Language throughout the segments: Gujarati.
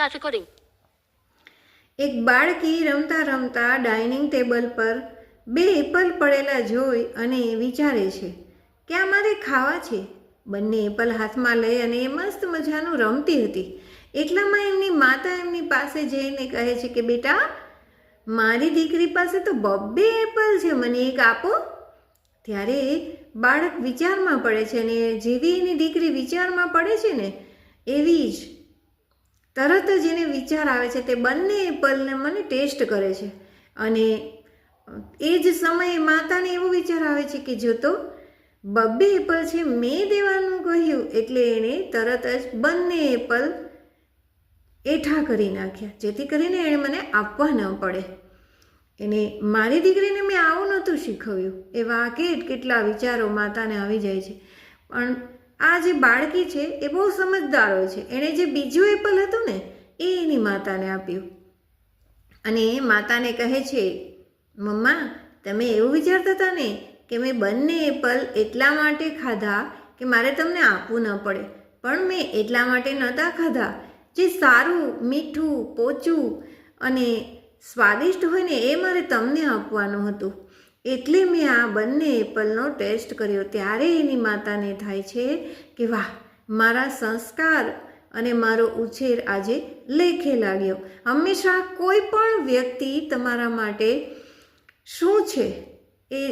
Start recording. એક બાળકી રમતા રમતા ડાઇનિંગ ટેબલ પર બે એપલ પડેલા જોઈ અને વિચારે છે કે આ મારે ખાવા છે. બંને એપલ હાથમાં લઈ અને એ મસ્ત મજાનું રમતી હતી. એટલામાં એમની માતા એમની પાસે જઈને કહે છે કે બેટા, મારી દીકરી પાસે તો બબ્બે એપલ છે, મને એક આપો. ત્યારે બાળક વિચારમાં પડે છે અને જેવી એની દીકરી વિચારમાં પડે છે ને એવી જ તરત જ એને વિચાર આવે છે તે બંને એપલને મને ટેસ્ટ કરે છે. અને એ જ સમયે માતાને એવો વિચાર આવે છે કે જો તો બબ્બે એપલ છે, મેં દેવાનું કહ્યું, એટલે એણે તરત જ બંને એપલ એઠા કરી નાખ્યા, જેથી કરીને એણે મને આપવા ન પડે. એને મારી દીકરીને મેં આવું નહોતું શીખવ્યું. એવા કેટલા વિચારો માતાને આવી જાય છે. પણ આ જે બાળકી છે એ બહુ સમજદાર હોય છે. એણે જે બીજું એપલ હતું ને એ એની માતાને આપ્યું અને માતાને કહે છે, મમ્મા, તમે એવું વિચારતા હતા ને કે મેં બંને એપલ એટલા માટે ખાધા કે મારે તમને આપવું ન પડે, પણ મેં એટલા માટે નહોતા ખાધા. જે સારું, મીઠું, પોચું અને સ્વાદિષ્ટ હોય ને એ મારે તમને આપવાનું હતું, એટલે મેં આ બંને એપલનો ટેસ્ટ કર્યો. ત્યારે એની માતાને થાય છે કે વાહ, મારા સંસ્કાર અને મારો ઉછેર આજે લેખે લાગ્યો. હંમેશા કોઈ પણ વ્યક્તિ તમારા માટે શું છે એ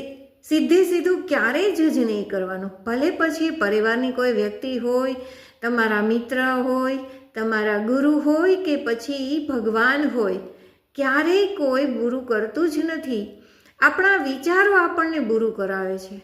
સીધું ક્યારેય જજ નહીં કરવાનું. ભલે પછી પરિવારની કોઈ વ્યક્તિ હોય, તમારા મિત્ર હોય, તમારા ગુરુ હોય કે પછી ભગવાન હોય, ક્યારેય કોઈ બુરું કરતું જ નથી. આપણા વિચારો આપણને બુરું કરાવે છે.